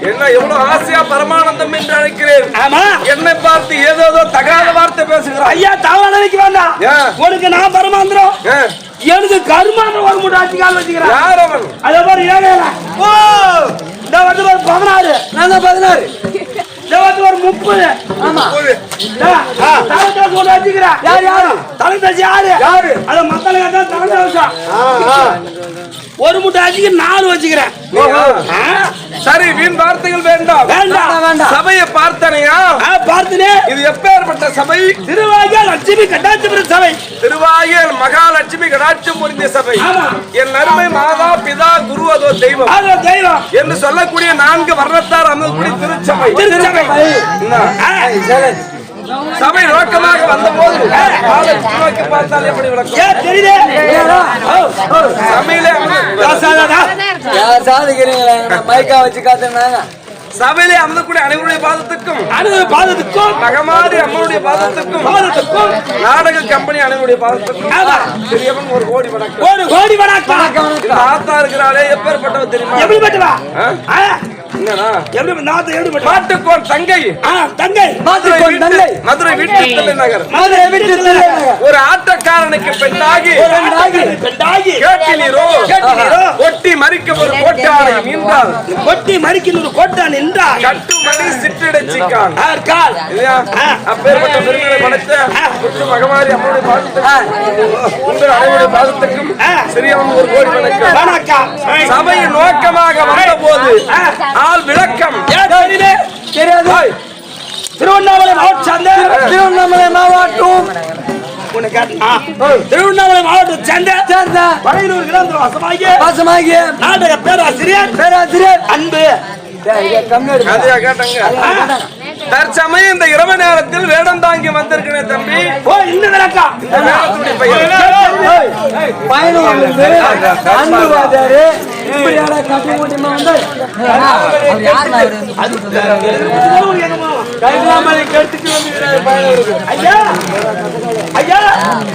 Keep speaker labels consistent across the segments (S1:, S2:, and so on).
S1: என்ன எவ்வளவு ஆசையா பரமானந்தம் என்று அழைக்கிறேன். என்னை பார்த்து ஏதோ தகாத வார்த்தை பேசுகிறேன். ஐயா தாவணைக்கு வேண்டாம், உனக்கு நான் பரமாந்திரம், எனக்கு கருமாந்திரம் ஒரு மூட்டை ஆட்சி கால் வச்சுக்கிறேன். யார் அவன்? அதே மாதிரி வந்து ஒரு 16, நான் 16, ஒரு 30. ஆமா வச்சுக்கிறேன். யார் யாரு தலைதாசி? யாரு அத மத்தல கேட்டா தலைதாசா. ஒரு முட்டை அடிக்கு 4 வச்சுக்கிறேன். சரி, வீண் வார்த்தைகள் வேண்டாம். வேண்டாம். சபையை பார்த்தனையா? பார்த்தனே. இது எப்பேற்பட்ட சபை? திருவாகிய லட்சுமி கடாட்சம் சபை. திருவாகிய மகாலட்சுமி கடாட்சம் புரிந்த சபை. என் அருமை மாதா பிதா குரு அதோ தெய்வம் என்று சொல்லக்கூடிய 4 வர்ணத்தார் அமரக்கூடிய திருச்சபை. சபை நோக்கமாக வந்த போது பார்த்தால் எப்படி மைக்கா வச்சு காத்துனாங்க. சபையிலே அமர்ந்தக்கூடிய அனைவருடைய பாதத்துக்கும் மகமாரி அம்மனுடைய பாதத்துக்கும் நாடக கம்பெனி அனைவருடைய பாதத்துக்கும் பெரியவன் ஒரு கோடி வணக்கம். ஒரு கோடி வணக்கம். ஆத்தா இருக்கிறாளே எப்பேற்பட்டவ தெரியுமா? எப்படிப்பட்டவா? மாட்டுக்கோன் தங்கை. மதுரை வீட்டு நகர். ஒரு ஆட்டக்காரனுக்கு பெண்ணாகி கொட்டி மறிக்க ஒரு கோட்டானை நின்றார். கொட்டி மறிக்க ஒரு கோட்டான் நின்றார். கட்டுமணி சிற்றிடச்சிக்கான். அப்பேற்பட்ட பெருமையை படைத்த மகமாரி அம்மனுடைய பாதத்துக்கும் உங்கள் அனைவருடைய பாதத்துக்கும் சிறியவன் ஒரு கோடி வணக்கம். சபையின் நோக்கமாக வந்த போது ஆள் விளக்கம் திருவண்ணாமலை மாவட்டம். திருவண்ணாமலை மாவட்டம் திருவண்ணாமலை மாவட்டம் சேர்ந்த வரையிலூர் கிராமத்தில் வாசமாகிய நாடக பேராசிரியர் அன்பு தற்சமயம் இந்த இரவு நேரத்தில் வேடம் தாங்கி வந்திருக்கிறேன் தம்பி. இந்த விளக்கம்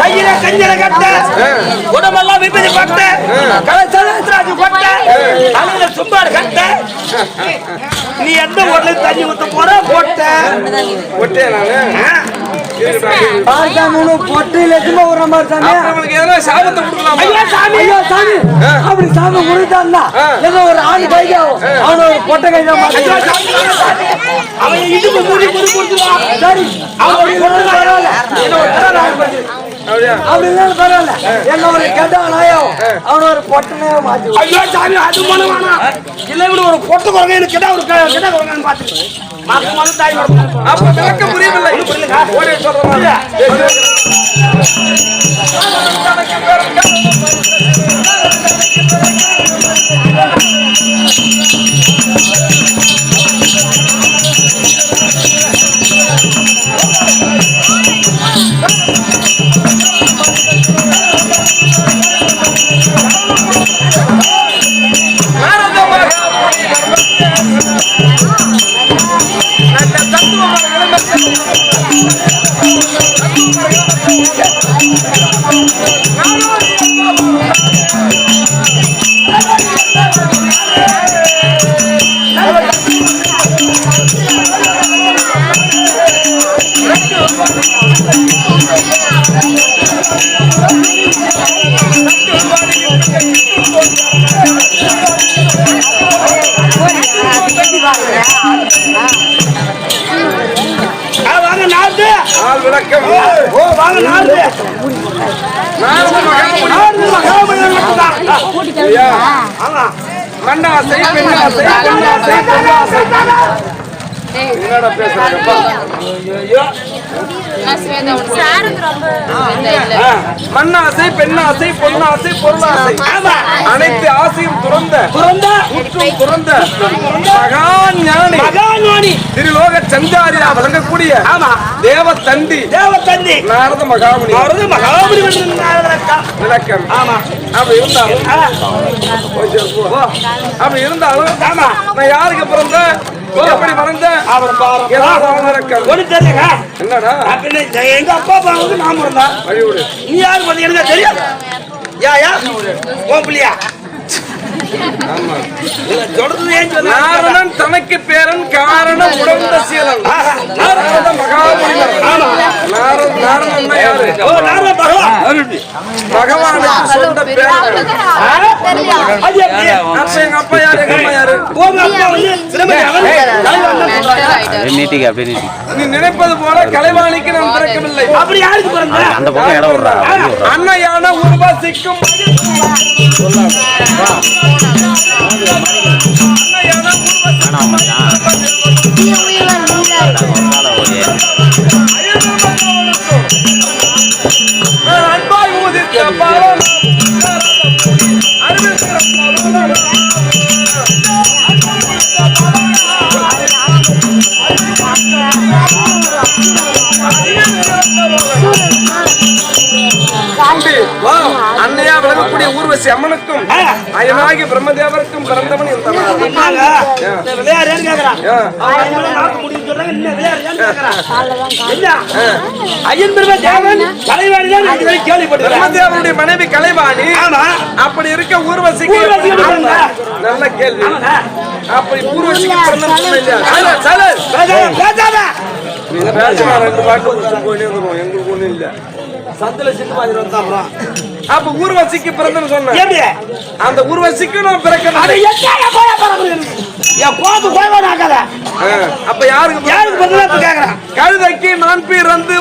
S1: கையில கஞ்சல கட்ட உடம்பெல்லாம் விபதி பட்ட கலசராஜு பட்ட தலையில சும்பாடு கட்ட நீ எந்த ஊர்ல தண்ணி ஊத்த போற போட்ட
S2: பொட்டையில ஒரு நம்பர் சாமி
S1: அவங்களுக்கு எதனா சாபத்தை கொடுக்கலாம்.
S2: ஐயோ சாமி அப்படி சாமி கொடுத்தான்னா ஏதோ ஒரு ஆண் கையா அவன ஒரு பொட்டை கையா
S1: அவன் இடுப்பு மூடி கொடுத்துருவான்.
S2: சரி அவன் பரவாயில்ல அப்படி இருந்தாலும் பரவாயில்ல என்ன ஒரு கெட்டவனாயோ அவன ஒரு பொட்டனையோ மாத்தி.
S1: ஐயோ சாமி அது பண்ண வேணாம். இல்லை விட ஒரு பொட்டை குரங்க எனக்கு கிட்ட ஒரு கிட்ட குரங்கன்னு பார்த்து மறு தாய் அப்ப விளக்க புரியவில்லை. ஓடி சொல்றேன். என்னடா பேசுறப்பா? மண்ணாசை, பெண்ணாசை, பொன்னாசை, பொருளாசை அனைத்து ஆசையும் துறந்த மகாஞானி திருலோக சஞ்சாரியா வழங்கக்கூடிய தேவதந்தி நாரத மகாமுனி விளக்கம். அப்படி இருந்தாலும் நான் யாருக்கு பிறந்த எப்படி மறந்த என்னடா எங்க அப்பா அப்பாவுக்கு நாம இருந்தா நீ யாரு பண்ணி எனக்கு தெரியும். யா ஓப்பிலியா
S3: நாரணன் தனக்கு பேரன் காரணம் உடந்த சீலன் நாரத மகாமுனிவர். நாரணன் யாரு? பகவானுக்கு சொந்த பேரன். அப்ப எங்க அப்பா யாரு? எங்க அம்மா யாரு? நீ நினைப்பது போல கலைவாணிக்கு நான் பிறக்கவில்லை.
S1: அப்படி யாருக்கு பிறந்த?
S3: அன்னையான உருவாசிக்கும் அன்பாய் ஊதித்த பாலம் அன்னையா விளங்கக்கூடிய ஊர்வசி அம்மனுக்கும் அயனாகி பிரம்மதேவருக்கும் பிறந்தவன் பிரம்மதேவனுடைய மனைவி கலைவாணி. அப்படி இருக்க ஊர்வசிக்கு நல்ல கேள்வி. அப்படி ஊர்வசிக்கு எங்களுக்கு ஒண்ணு இல்ல.
S1: சத்துல சின்ன மாதிரி வந்தா
S3: அப்ப ஊர்வசிக்கு பிறந்தன்னு சொன்னேன். அந்த ஊர்வசிக்கு நான் பிறக்கணும். அப்ப யாருக்கு பதிலா கேக்குறேன்? கழுதைக்கு நான் பிறந்து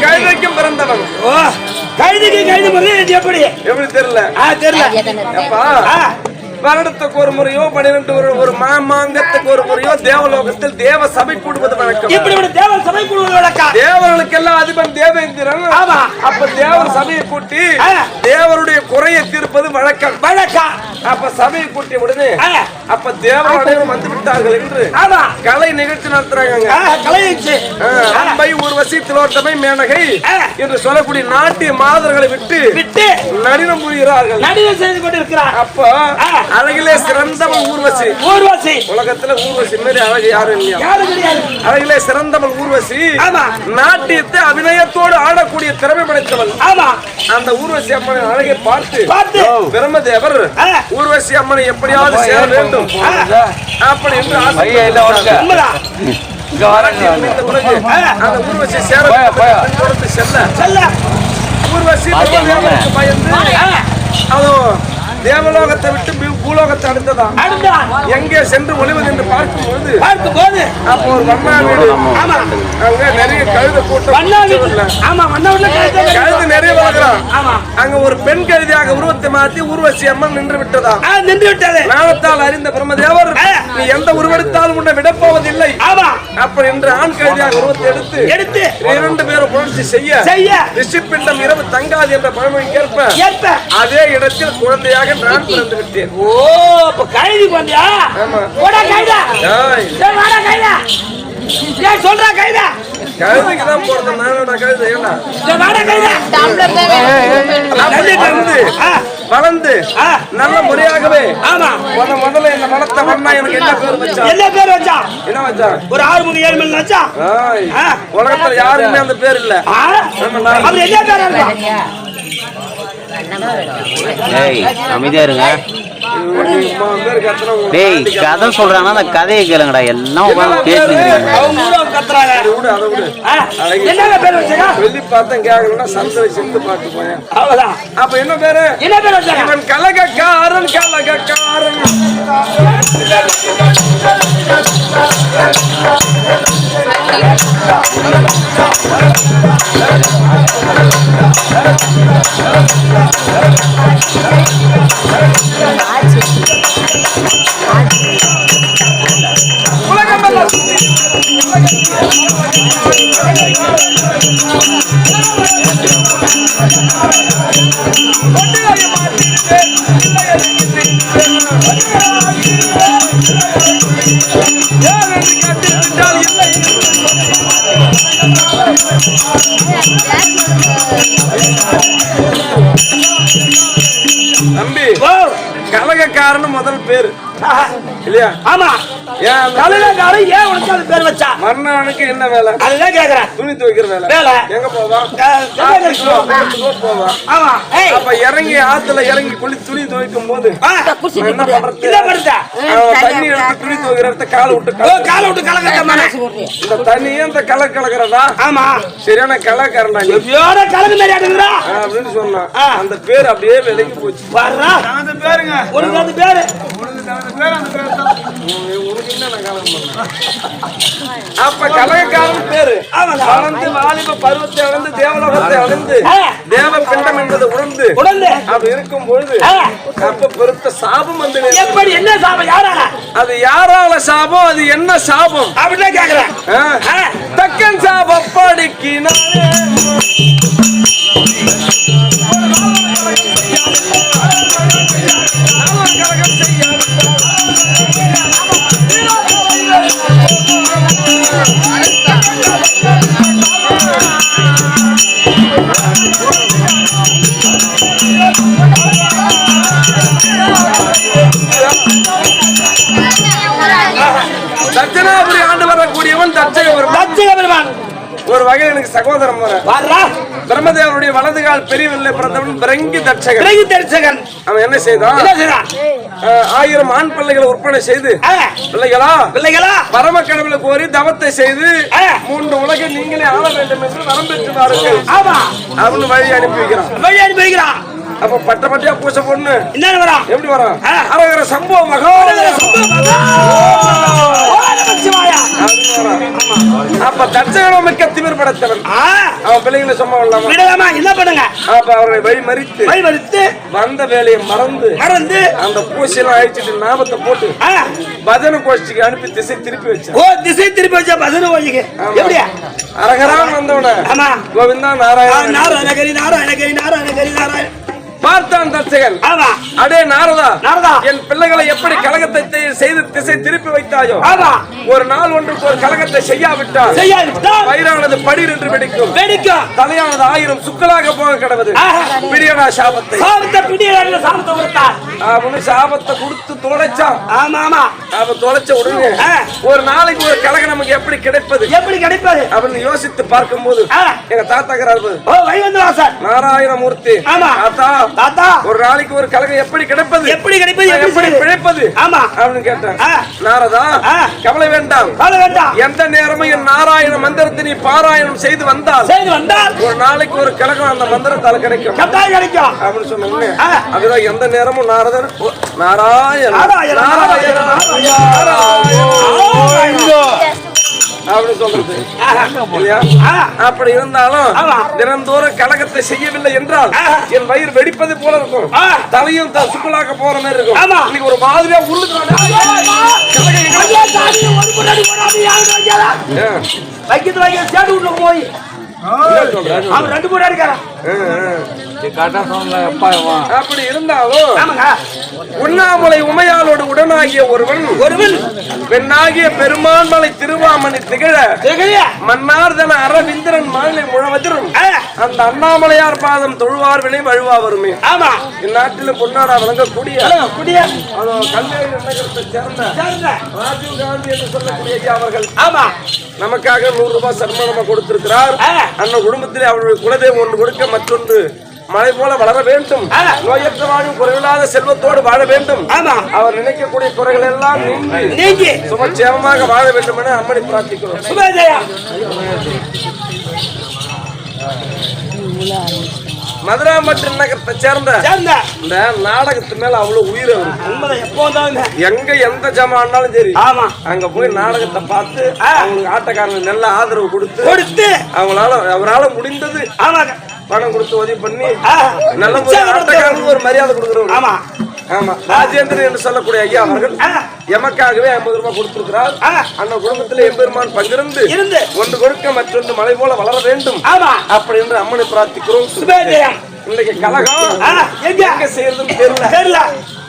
S3: கழுதைக்கும் பிறந்தவன்.
S1: கைது முறை எப்படி
S3: தெரியல. வருடத்துக்கு ஒரு முறையோ 12 ஒரு மாமாங்கத்துக்கு ஒரு முறையோ தேவலோகத்தில் தேவ சபை கூடுவது வழக்கம். தேவர்களுக்கு எல்லாம் அதிபன் தேவேந்திரன். அப்ப தேவர் சபையை கூட்டி தேவருடைய குறையை தீர்ப்பது வழக்கம். அப்ப சபையை கூட்டிய உடனே அப்ப தேவர் அனைவரும் வந்து விட்டார்கள் என்று கலை நிகழ்ச்சி நடத்துறாங்க. அம்பை ஊர்வசி திலோத்தமை மேனகை என்று சொல்லக்கூடிய நாட்டிய மாதர்களை விட்டு நடினம் புரிகிறார்கள்.
S1: நடினம் செய்து கொண்டிருக்கிறார்.
S3: அப்ப அழகிலே சிறந்தவன் ஊர்வசி.
S1: ஊர்வசி.
S3: உலகத்துல ஊர்வசி மாதிரி அழகு யாரும் இல்லையா?
S1: யாரும் கிடையாது.
S3: அழகிலே சிறந்தவள் ஊர்வசி.
S1: ஆமா.
S3: நாட்டியத்தை அபிநயத்தோடு ஆடக்கூடிய திறமை படைத்தவள்.
S1: ஆமா.
S3: அந்த ஊர்வசி அம்மனை அழகை பார்த்து பிரம்மதேவர்
S1: ஆ.
S3: ஊர்வசி அம்மனை எப்படியாவது சேர வேண்டும் அப்படி என்று ஆசை.
S1: உண்மைதான்.
S3: இந்த பிறகு அந்த ஊர்வசி சேர வேண்டும் செல்ல ஊர்வசி பிரம்மதேவனுக்கு பயந்து அதுவும் தேவலோகத்தை விட்டு பூலோகத்தை அடுத்ததா எங்கே சென்று ஒளிவது என்று பார்க்கும்போது அப்போ ஒரு வண்ணா வீடு. அங்க நிறைய கழுத கூட்டம். கழுது நிறைய வளர்க்கிறான். அங்க ஒரு பெண் கழுதியாக உருவத்தை மாற்றி ஊர்வசி அம்மன் நின்று விட்டதா?
S1: நின்று விட்டது.
S3: ஞானத்தால் அறிந்த பிரம்மதேவர் நீ எந்த உருவெடுத்தாலும் உன்னை விடப்போவதில்லை அப்படி என்று ஆண் கழுதியாக உருவத்தை எடுத்து 2 பேரும் புணர்ச்சி செய்ய ரிஷிப்பிண்டம் இரவு தங்காது என்ற பழமொழிக்கேற்ப அதே இடத்தில் குழந்தையாக நான் பிறந்து விட்டேன்.
S1: ஓ, அப்ப கைதி பண்ணியா? போடா கைதா. டேய் வாடா கைதா. டேய் சொல்றா கைதா.
S3: கழுதைக்கு தான் போறது நானோட கழுதை ஏனா?
S1: டேய் வாடா கைதா.
S3: வளர்ந்து நல்ல முறையாகவே.
S1: ஆமா.
S3: முதல்ல இந்த மனத்தை வண்ணா எனக்கு என்ன பேர் வச்சா?
S1: என்ன பேர் வச்சா?
S3: என்ன வச்சா?
S1: ஒரு 6 7 மேல் வச்சா?
S3: உலகத்துல யாருக்குமே அந்த பேர் இல்ல.
S1: அவர் என்ன பேர் இருக்கா?
S4: அமைதியா இருங்க. டேய் கதை சொல்றாங்கன்னா அந்த கதையை கேளுங்கடா. எல்லாம் பேசுறீங்க.
S3: சொல்லி பார்த்தேன் கேட்கலன்னா சந்தை சிந்து பாட்டு போயேன். அவ்வளவுதான். அப்ப என்ன பேரு?
S1: என்ன பேர் வச்சாங்க?
S3: இவன் கலகக்காரன் கலகக்காரன். தம்பி கலகக்காரன் முதல் பேரு இல்லையா?
S1: ஆமா. கலகக்காரன் ஏன் உனக்கு அது பேர் வச்சா?
S3: மன்னனுக்கு என்ன வேலை?
S1: அதுதான் கேக்குறேன்.
S3: துணி துவைக்கிற வேலை. எங்க போவான்? போவான்.
S1: ஆமா.
S3: அப்ப இறங்கி ஆத்துல இறங்கி குளி துணி துவைக்கும் போது என்ன பண்றது? தண்ணி எடுத்து துணி துவைக்கிற இடத்த காலை விட்டு
S1: கலகக்காரன்.
S3: இந்த தண்ணியே இந்த கலக்கிறதா?
S1: ஆமா.
S3: சரியான கலக்காரன்டா.
S1: எப்படியோட கலகு மாதிரி ஆடுங்கடா
S3: அப்படின்னு சொன்னா அந்த பேர் அப்படியே விலகி போச்சு.
S1: வர்றா அந்த பேருங்க. உனக்கு அந்த பேரு
S3: அப்ப கலகக்காரன் பேரு வளர்ந்து வாலிப பருவத்தை அடைந்து தேவலோகத்தை அடைந்து தேவ பிண்டம் என்பது உணர்ந்து அப்படி இருக்கும் பொழுது அப்ப பெருத்த சாபம் வந்து
S1: எப்படி? என்ன சாபம்? யாரால?
S3: அது யாரால சாபம்? அது என்ன சாபம்
S1: அப்படிதான் கேக்குறேன்.
S3: தக்கன் சாபம் படிக்கினாலே தட்சணாபுரி ஆண்டு வரக்கூடியவன் தட்சக பெருமான். ஒரு வகையில் எனக்கு சகோதரன் பிரம்மதேவனுடைய வலதுகால் பெரியவில்லை பிறந்தவன் பிரங்கி தட்சகன். அவன் என்ன செய்தான்? 1000 ஆண் பிள்ளைகளை உற்பனை செய்து பிள்ளைகளா பரம கடவுளை கோரி தவத்தை செய்து 3 உலகை நீங்களே ஆள வேண்டும் என்று வரம் பெற்று வாருங்கள் அவனு வழி அனுப்பி வைக்கிறான். அப்ப பட்டப்பட்டியா பூச பொண்ணு
S1: என்ன வரான்?
S3: எப்படி வரான்? அரகர சம்போ மகா. அப்ப தட்சகன் மிக்க திமிர் படைத்தவன். அவன் பிள்ளைங்களை சும்மா விடலாமா? என்ன பண்ணுங்க? அப்ப அவரை வழிமறித்து வந்த வேலையை மறந்து அந்த பூசையெல்லாம் அழிச்சிட்டு நாமத்தை போட்டு பஜனை கோஷ்டிக்கு அனுப்பி திசை திருப்பி வச்சா பஜனை கோஷ்டிக்கு எப்படியா? அரகரான் வந்தவன கோவிந்தா நாராயண பார்த்தான் தர்சகன்.
S1: ஆமா.
S3: அடே நாரதா,
S1: நாரதா,
S3: என் பிள்ளைகளை எப்படி கலகத்தை செய்து திசை திருப்பி வைத்தாயோ,
S1: ஆமா,
S3: ஒரு நாள் ஒன்றுக்கு ஒரு கலகத்தை செய்யாவிட்டால் வயிறானது படீர் என்று வெடிக்கும், தலையானது 1000 சுக்கலாக போக கிடவது. பிடியடா சாபத்தை. அவனு சாபத்தை கொடுத்து தொலைச்சான். அவன் தொலைச்ச உடனே ஒரு நாளைக்கு ஒரு கலகம் நமக்கு எப்படி கிடைப்பது அப்படின்னு யோசித்து பார்க்கும் போது எங்க தாத்தாக்கிறாரு நாராயணமூர்த்தி, தாத்தா ஒரு நாளைக்கு ஒரு கலகம் எப்படி கிடைப்பது, எப்படி பிழைப்பது அப்படின்னு கேட்டேன். நாரதா, கவலை வேண்டாம், எந்த நேரமும் என் நாராயண மந்திரத்தை நீ பாராயணம் செய்து வந்தால் ஒரு நாளைக்கு ஒரு கலகம் அந்த மந்திரத்தால கிடைக்கும் அப்படின்னு சொன்ன. அதுதான் எந்த நேரமும் நாரதர் நாராயண அப்படி சொல்றது. அப்படி இருந்தாலும் தினந்தோறும் கலகத்தை செய்யவில்லை என்றால் என் வயிறு வெடிப்பது போல இருக்கும், தலையும் சுக்குலாக்க போற மாதிரி இருக்கும். இன்னைக்கு ஒரு மாதிரியா போய் அப்படி இருந்தாலும் உண்ணாமலை உமையாளோடு உடனாகிய ஒருவன் பெண்ணாகிய பெருமான்மலை திருவாமணி திகழ மன்னார்தன அரவிந்திரன் மாலை முழவதிரும் அந்த அண்ணாமலையார் பாதம் தொழுவார் வினை வழுவா வருமே. இந்நாட்டிலும் பொன்னாடா வழங்கக்கூடிய கல்வேரி நகரத்தை சேர்ந்த ராஜீவ் காந்தி என்று சொல்லக்கூடிய ஐயா அவர்கள் நமக்காக 100 ரூபாய் சன்மானமா கொடுத்திருக்கிறார். அந்த குடும்பத்திலே அவருடைய குலதெய்வம் ஒன்று கொடுக்க, மற்றொன்று மழை போல வளர வேண்டும், நோயற்ற வாழும் குறைவில்லாத செல்வத்தோடு வாழ வேண்டும், அவர் நினைக்கக்கூடிய குறைகள் எல்லாம் நீங்கி சுமட்சேமமாக வாழ வேண்டும் என அம்மனை பிரார்த்திக்கிறோம். மதுராம்பட்டு நகரத்தை சேர்ந்த இந்த நாடகத்து மேல அவ்வளவு உயிர் எங்க எந்த ஜமான்னாலும் சரி அங்க போய் நாடகத்தை பார்த்து அவங்களுக்கு ஆட்டக்காரங்க நல்ல ஆதரவு கொடுத்து அவரால முடிந்தது பணம் கொடுத்து உதவி பண்ணி நல்ல ஆட்டக்காரங்களுக்கு ஒரு மரியாதை கொடுக்குறோம். ஆமா, ராஜேந்திரன் என்று சொல்லக்கூடிய ஐயா அவர்கள் எமக்காகவே 50 ரூபாய் கொடுத்திருக்கிறார். அந்த குடும்பத்தில் எம்பெருமான் பங்கிருந்து ஒன்று கொடுக்க மற்றொன்று மலை போல வளர வேண்டும் அப்படி என்று அம்மனை பிரார்த்திக்கிறோம். இன்னைக்கு கலகம் எங்க செய்யறதுன்னு தெரியல.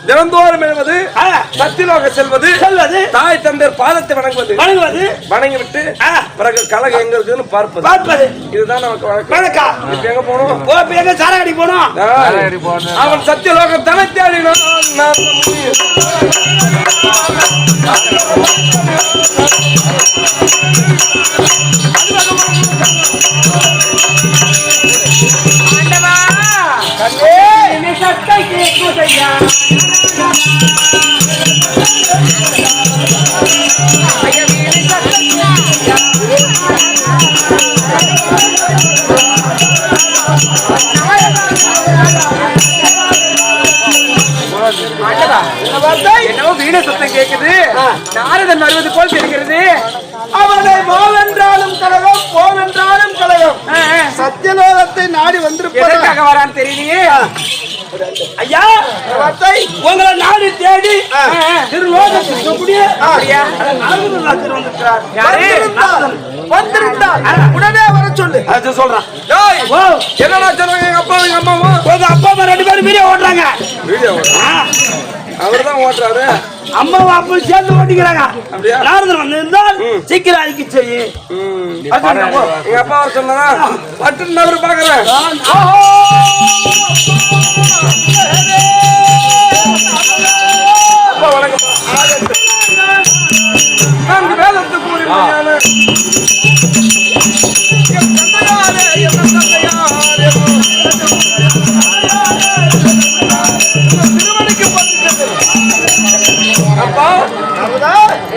S3: தினந்தோறும் எழுவது, சத்தியலோக செல்வது, தாய் தந்தையர் பாதத்தை வணங்குவது, வணங்கிவிட்டு பிறகு கலகம் எங்க இருக்குன்னு பார்ப்பது. இதுதான் நமக்கு வழக்கம். இப்ப எங்க போனோம்? சாரகடி போனோம். அவன் சத்தியலோகம் தன தேடினான்.
S2: என்னவோ வீண சத்தம் கேட்குது, நாரதன் வருவது போல் தெரிகிறது. அவனை போவென்றாலும் கலகம், போவென்றாலும் கலகம், சத்தியலோகத்தை நாடி வந்திருப்பதற்காக வரான்னு தெரியலையே. ஐயா, உங்களை நாடி தேடி உடனே வர சொல்லு. சொல்றான். என்னடா சொல்றாங்க? எங்க அப்பா எங்க அம்மாவும் அப்பா அம்மா 2 பேரும் வீடியோ ஓட்டுறாங்க. அவர்தான் ஓட்டுறாரு. அம்மாவும் அப்பா சேர்ந்து ஓட்டிக்கிறாங்க. நாரதன் வந்திருந்தால் சீக்கிரம் அறிக்கை செய்ய. எங்க அப்பா சொன்னா பட்டு நபர் பாக்குறேன். வணக்கம். நான்கு வேதத்து கூறினான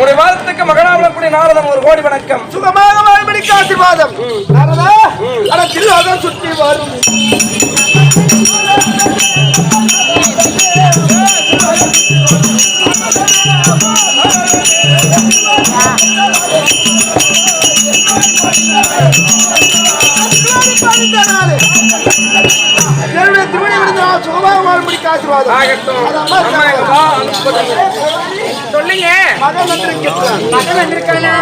S2: ஒரு வாரத்துக்கு மகனாவளக்கூடிய நாரதம் 1 கோடி வணக்கம். சுகமாக வாழ்படிக்கு ஆசீர்வாதம். நாரதா, அடத்தில் சுற்றி வரும் சுகமாக வாழ்படிக்கு ஆசீர்வாதம் ஆகட்டும். சொல்லுங்க. மகன் வந்திருக்கிறான். மகன் வந்திருக்கானா?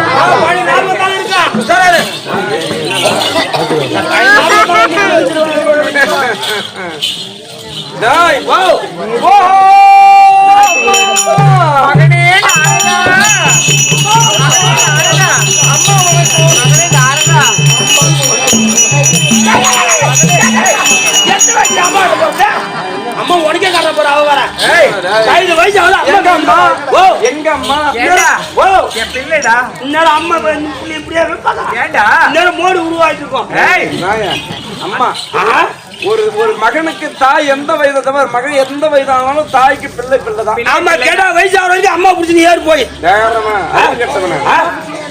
S3: டேய்
S2: ஓ
S3: ஓ
S1: மகனே நாரதா அம்மா மகனே நாரதா
S2: அம்மா உனக்கே காட்ட போற அவ வர
S3: ஏய்
S2: 5 வயசு
S3: எங்க அம்மா
S2: ஓ
S3: எங்க அம்மா
S1: ஏண்டா
S2: ஓ
S1: என் பிள்ளைடா
S2: இன்னொரு அம்மா இப்படியே வைப்பாங்க
S1: ஏண்டா
S2: இன்னொரு மோடு உருவாயிட்டு இருக்கோம்
S1: ஏய்
S3: நாயா அம்மா
S2: ஆஹா.
S3: ஒரு மகனுக்கு தாய் எந்த வயதை தவிர மகன் எந்த வயதானாலும் தாய்க்கு பிள்ளை பிள்ளைதான்
S2: ஆமா கேட்டா வயசு ஆகிற வரைக்கும் அம்மா பிடிச்சி நீ ஏறு போய்
S3: வேறமா கெட்டவன
S2: ஆ?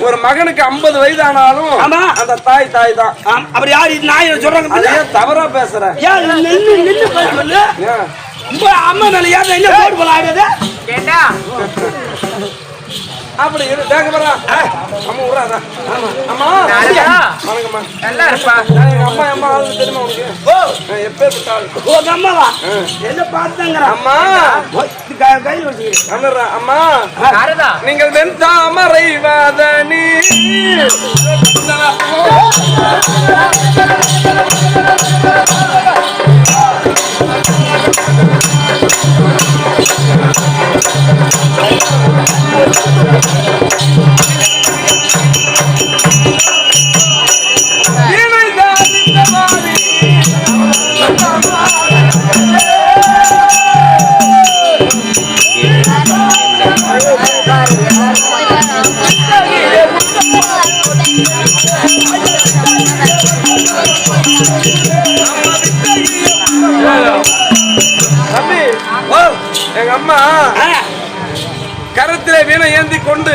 S3: ஒரு மகனுக்கு 50 வயதானாலும்
S2: ஆமா.
S3: அந்த தாய் தான்
S2: அப்படி யாரு இது நாய் சொல்றாங்க
S3: அதை
S2: பாத்தியா?
S3: ஏன் தவறா பேசுற
S2: ஏன் நின்னு பேசுறது
S3: ஏன்?
S2: உங்க அம்மா மேல ஏன் என்ன போடு போல ஆகுது
S1: ஏண்டா
S3: அப்படி இரு தேங்க வரா அம்மா விடுறாதா அம்மா
S1: நாரதா
S3: வணக்கம்மா
S1: நல்லா இருப்பா
S3: எங்க அம்மா ஆளுக்கு தெரியுமா உனக்கு
S2: ஓ
S3: எப்பேற்பட்ட ஆளு
S2: உங்க அம்மாவா என்ன பார்த்தாங்கற
S3: அம்மா
S2: கையில் வச்சுக்கிறேன்
S3: அமர்றா அம்மா
S1: நாரதா
S3: நீங்கள் வெண்தாமரை வாதனி தம்பி எங்க அம்மா கரத்திலே வீணை ஏந்தி கொண்டு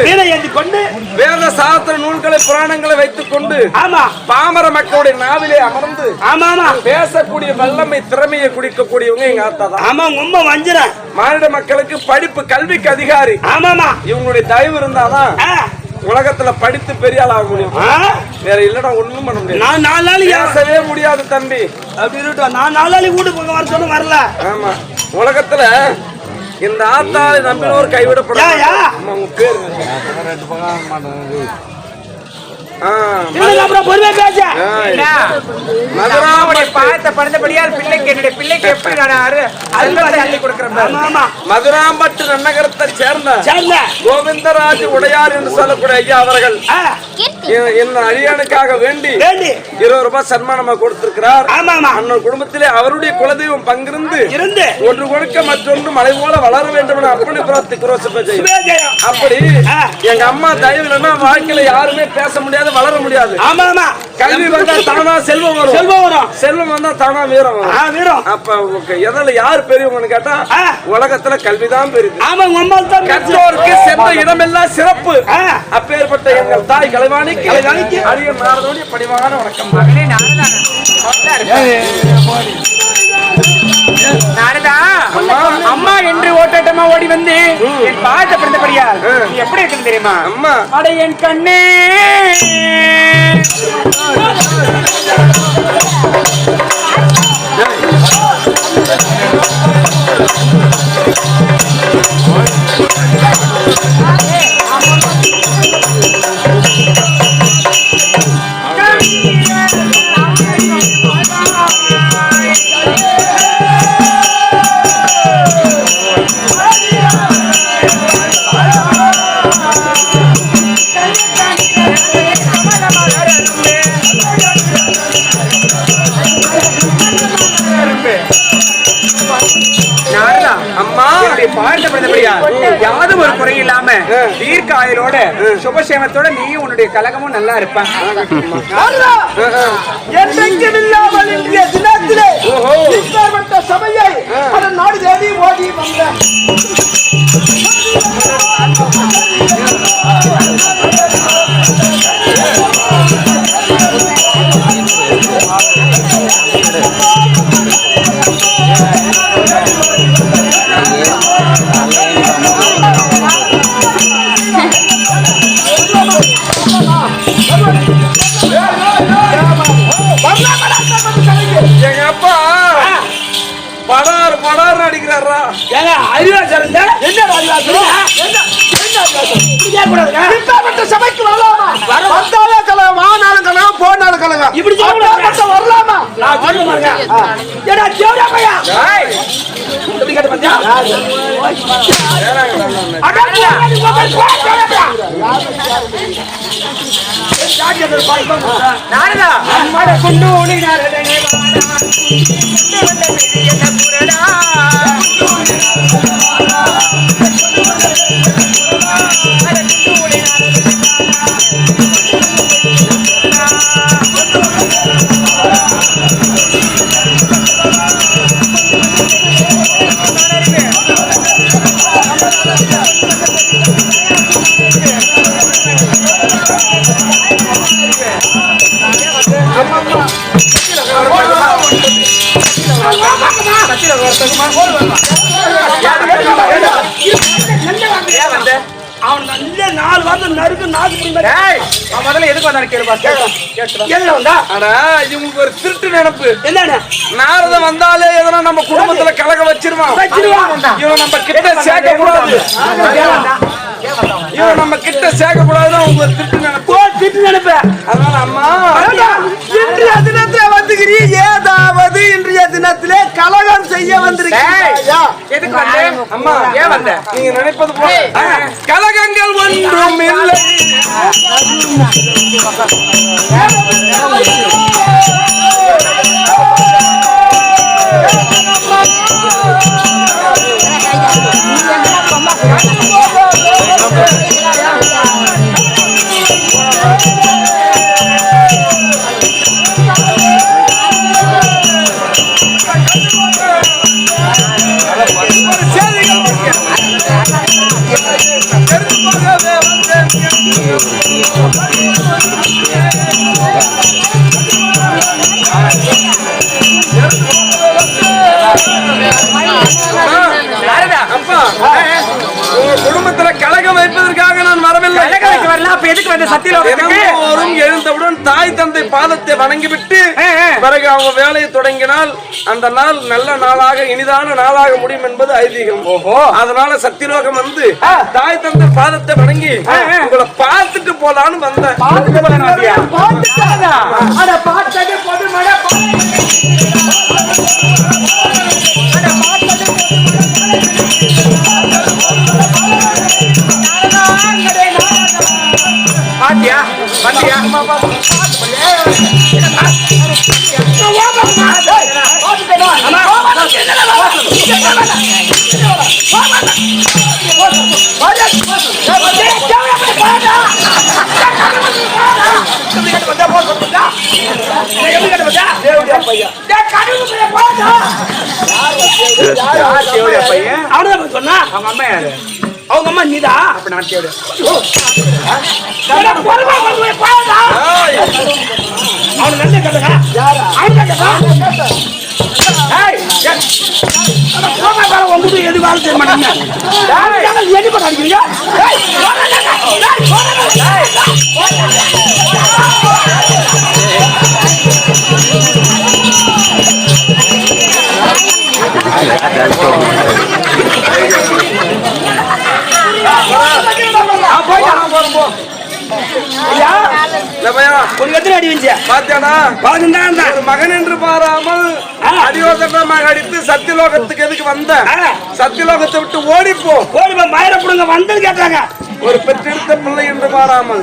S3: வேத சாஸ்திர நூல்களை புராணங்களை வைத்துக் கொண்டு
S2: ஆமா
S3: பாமர மக்களுடைய நாவிலே அமர்ந்து
S2: ஆமா ஆமா
S3: பேசக்கூடிய வல்லமை திறமையை குடிக்கக்கூடியவங்க எங்க ஆத்தா தான்
S2: ஆமா உங்க அம்மா வஞ்சிர
S3: மாநில மக்களுக்கு படிப்பு கல்விக்கு அதிகாரி
S2: ஆமாமா
S3: இவங்களுடைய தயவு இருந்தாதான் உலகத்துல படித்து பெரிய ஆள் ஆக முடியும் வேற இல்லடா ஒண்ணும் பண்ண முடியாது
S2: நான் 4 நாளைக்கு
S3: பேசவே முடியாது தம்பி
S2: அப்படி இருக்கட்டும் நான் 4 நாளைக்கு வீட்டுக்கு போக வர சொன்ன வரல
S3: ஆமா உலகத்துல இந்த ஆத்தாளை நம்பினோர் கைவிடப்படாது உங்க பேரு
S2: அப்புறம் பொறுமையா பேச
S1: மதுராவுடைய பாயத்தை பறந்தபடியால் பிள்ளைக்கு என்னுடைய பிள்ளைக்கு எப்படி நான் அருள்வாளை அள்ளி கொடுக்கிறேன்
S3: மதுராம்பட்டு நன்னகரத்தை சேர்ந்த கோவிந்தராஜ் உடையார் என்று சொல்லக்கூடிய ஐயா அவர்கள் இந்த அழியானுக்காக வேண்டி 20 ரூபாய் சன்மானமா கொடுத்திருக்கிறார். அண்ணன் குடும்பத்திலே அவருடைய குலதெய்வம் பங்கிருந்து ஒன்று கொடுக்க மற்றொன்று மலை போல வளர வேண்டும் என அப்படி பிரார்த்திக்கிறோம். அப்படி எங்க அம்மா தயவு இல்லைன்னா வாழ்க்கையில யாருமே பேச முடியாது, வளர முடியாது. கல்வி வந்தா தானா செல்வம் வரும், செல்வம் வந்தா தானா வீரம் வரும். அப்ப எதில் யார் பெரியவங்கன்னு கேட்டா உலகத்துல கல்விதான் பெரியது. கற்றோருக்கு சென்ற இடமெல்லாம் சிறப்பு. அப்பேற்பட்ட எங்கள் தாய் கலைவாணிக்கு அரிய நாரதோடைய பணிவான வணக்கம்.
S1: நாரதா, அம்மா என்று ஓட்டமா ஓடி வந்து என் பாட்ட பிறந்தபடியா நீ எப்படி இருக்கு தெரியுமா?
S3: அம்மா
S1: அட என் கண்ணே யாவது ஒரு குறை இல்லாம தீர்க்க ஆயுளோட சுபசேமத்தோட நீயும் உன்னுடைய கலகமும் நல்லா இருப்பான்.
S2: என்றைக்கும் இல்லாமல் இன்றைய தினத்திலே சபையை நாடு தேடி ஓடி வந்த
S3: எங்க அப்பா படார் படார் அடிக்கிறாரா?
S2: சபைக்கு வரலாமா? வந்தாலே கலகம், ஆனாலும் கலகம், போனாலும் கலகம். இப்படி வரலாமா? நான் சொல்ல பாருங்க. ஏடா தேவடா பையா. எப்படி கேட்ட பாத்தியா? அட போடி மொபைல் போடா. சாஜியது பாய்பா. நானடா. அம்மாட குண்டு ஓடி நாரடனே வாடா. குண்டு வந்த பெரிய என்ன புரடா. அவன் நல்ல 4 வாரம் நறுக்கு நாக்கு முதல்ல எதுக்கு வந்தாரு கேளுப்பா.
S3: இது உங்களுக்கு ஒரு திருட்டு நினைப்பு.
S2: என்ன
S3: நாரதம் வந்தாலே எதனா நம்ம குடும்பத்துல கலக வச்சிருவான். இவன் நம்ம கிட்ட சேர்க்க கூடாது. இவன் நம்ம கிட்ட சேர்க்க கூடாதுன்னு உங்க திருட்டு நினைப்பு.
S2: திட்டு நினைப்ப.
S3: அதனால அம்மா
S2: இன்றைய தினத்துல வந்துக்கிறீ. ஏதாவது இன்றைய தினத்திலே கலகம் செய்ய வந்திருக்கீங்க.
S3: எதுக்கு வந்த அம்மா? ஏன் வந்த? நீங்க நினைப்பது போல கலகங்கள் ஒன்றும் இல்லை. குடும்பத்துல கலகம் வைப்பதற்காக நான் வரவில்லை. எழுந்தவுடன் தாய் தந்தை பாதத்தை வணங்கிவிட்டு பிறகு அவங்க வேலையை தொடங்கினால் அந்த நாள் நல்ல நாளாக இனிதான நாளாக முடியும் என்பது ஐதீகம். அதனால சத்தியலோகம் வந்து தாய் தந்தை பாதத்தை வணங்கி உங்களை பார்த்துட்டு போலான்னு வந்தேன்.
S2: பாத்தியா வண்டியா சொன்னா அவங்க அம்மா யாரு? அவங்க அம்மா நீதா? அப்ப நான் கேடு அவனு நல்ல கட்டுங்க. உங்களுக்கு எது வேலை செய்ய மாட்டீங்க. எது பண்ண அடிக்கிறீங்க?
S3: மகன் என்று பாராமல் அடியோதமாக அடித்து சத்தியலோகத்துக்கு எதுக்கு வந்த? சத்தியலோகத்தை விட்டு ஓடிப்போ.
S2: மயிரப்படுங்க வந்து கேட்டாங்க.
S3: ஒரு பெற்றெடுத்த பிள்ளை என்று பாராமல்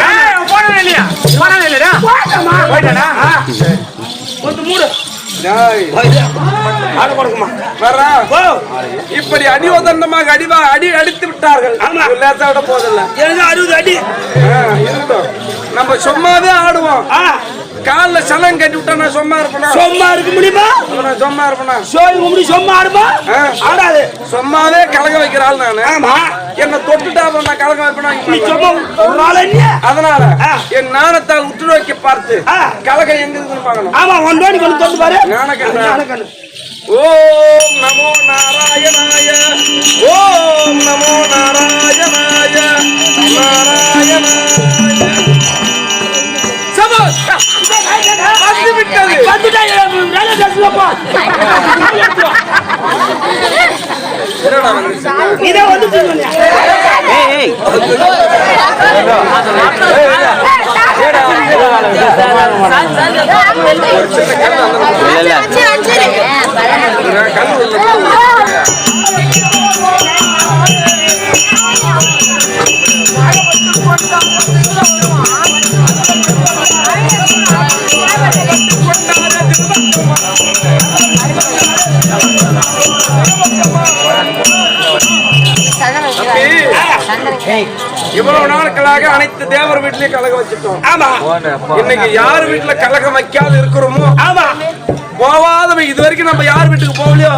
S3: இப்படி அடியோதண்டமாக அடி அடித்து விட்டார்கள். விட போதில்லை.
S2: 60 அடி
S3: நம்ம சும்மாவே ஆடுவோம். கால்ல சலம் கட்டி விட்டா நான் சும்மா இருப்பேன்.
S2: சும்மா இருக்க முடியுமா?
S3: நான் சும்மா இருப்பேன்.
S2: சும்மா இருப்பா ஆடாது.
S3: சும்மாவே கலக வைக்கிறாள் நானு.
S2: ஆமா
S3: என்ன தொட்டுட்டா நான் கலக வைப்பேன். அதனால என் நாணத்தால் உற்று நோக்கி பார்த்து கலகம் எங்க இருக்குன்னு பார்க்கணும்.
S2: ஆமா ஒன்றோடி கொண்டு தொட்டு பாரு.
S3: நாணக்கண்ணு. ஓம் நமோ நாராயணாய. ஓம் நமோ நாராயணாய. நாராயணாய இவ்வளவு நாட்களாக அனைத்து தேவர் வீட்லயும் கலகம் வச்சுட்டோம்.
S2: ஆமா
S3: இன்னைக்கு யார் வீட்டுல கலகம் வைக்காத இருக்கிறோமோ
S2: ஆமா
S3: போவாத இது வரைக்கும் நம்ம யார் வீட்டுக்கு போகலையோ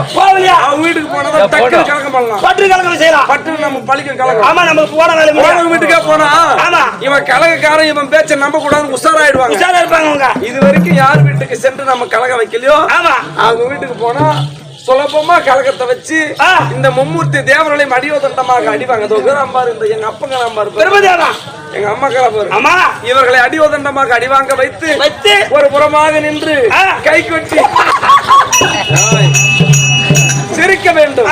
S3: அவங்க வீட்டுக்கு போனா டக்கு கலகம் பண்ணலாம்.
S2: பட்டு கலகம் செய்யலாம்.
S3: பட்டு நம்ம பழிக்கும் கலகம்.
S2: ஆமா நம்ம போன வேலை
S3: போனவங்க வீட்டுக்கே போனா
S2: ஆமா
S3: இவன் கலகக்காரன் இவன் பேச்ச நம்ப கூடாது உஷாராயிடுவாங்க.
S2: உஷாரா இருப்பாங்க அவங்க.
S3: இது வரைக்கும் யார் வீட்டுக்கு சென்று நம்ம கலகம் வைக்கலையோ
S2: ஆமா
S3: அவங்க வீட்டுக்கு போனா சுலபமா கலகத்தை வச்சு இந்த மும்மூர்த்தி தேவர்களை அடியோதண்டமாக அடிவாங்க. பாரு இந்த எங்க அப்பங்க நம்பாரு எங்க அம்மா கலப்பாரு
S2: ஆமா
S3: இவர்களை அடியோதண்டமாக அடிவாங்க வைத்து ஒரு புறமாக நின்று கை கொட்டி சிரிக்க வேண்டும்.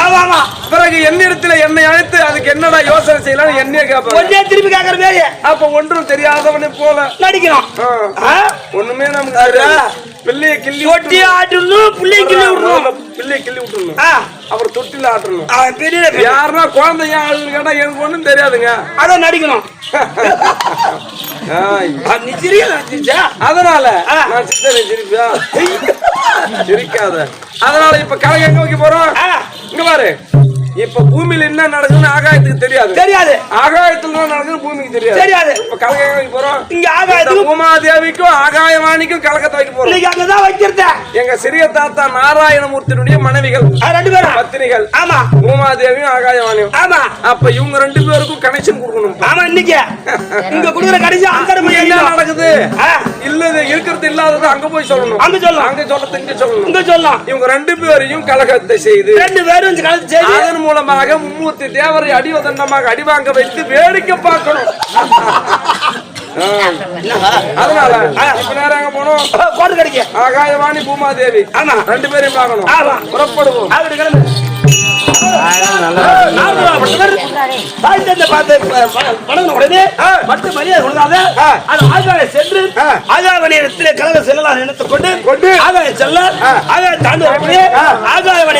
S3: பிறகு என்னிடத்துல என்னை அழைத்து அதுக்கு என்னடா யோசனை செய்யலாம் என்னைய கேட்பாங்க.
S2: திருப்பி கேட்கறதே அப்ப
S3: ஒன்றும் தெரியாதவனை போல
S2: நடிக்கிறோம்.
S3: ஒண்ணுமே நமக்கு பிள்ளைய கிள்ளி
S2: ஒட்டி ஆட்டணும் பிள்ளைய கிள்ளி விடணும்
S3: பிள்ளைய கிள்ளி விட்டுணும் அப்புறம் தொட்டில ஆட்டணும்.
S2: பெரிய
S3: யாருன்னா குழந்தைங்க ஆளுன்னு கேட்டா எனக்கு ஒண்ணும் தெரியாதுங்க.
S2: அதான் நடிக்கணும்.
S3: அதனால நான் சிரிப்பா சிரிக்காத. அதனால இப்ப கலகம் எங்க வைக்க போறோம் இங்க பாரு. இப்ப பூமியில என்ன நடக்குதுன்னு ஆகாயத்துக்கு தெரியாது. ஆகாயத்துல நடக்குது பூமிக்கு தெரியாது. இப்ப கலகம் எங்க வைக்க போறோம் இங்க ஆகாயத்துக்கு பூமாதேவிக்கும் ஆகாயவாணிக்கும் கலகத்தை வைக்க போறோம்.
S2: அங்கதான் வைக்கிறத
S3: எங்க சிறிய தாத்தா நாராயணமூர்த்தியுடைய மனைவிகள் 2 பேரும் பத்தினிகள். ஆமா பூமாதேவியும் ஆகாயவாணியும். ஆமா அப்ப இவங்க 2 பேருக்கும் கனெக்ஷன் கொடுக்கணும்.
S2: ஆமா இன்னைக்கு இங்க கொடுக்குற கனெக்ஷன் அங்க
S3: என்ன நடக்குது இல்ல இருக்கிறது இல்லாதது அங்க போய் சொல்லணும். அங்க சொல்லலாம் இங்க சொல்லணும். இங்க சொல்லலாம். இவங்க 2 பேரையும் கலகத்தை செய்து 2 பேரும் கலகத்தை செய்து அதன் மூலமாக மும்மூர்த்தி தேவரை அடிவதண்டமாக அடிவாங்க வைத்து வேடிக்கை பார்க்கணும். அதனால இப்ப நேரம் எங்க போனோம்
S2: கோட்டு கடிக்க
S3: ஆகாயவாணி பூமாதேவி. ஆமா 2 பேரையும் பார்க்கணும். புறப்படுவோம்.
S2: ஆகாய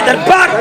S2: தர்பார்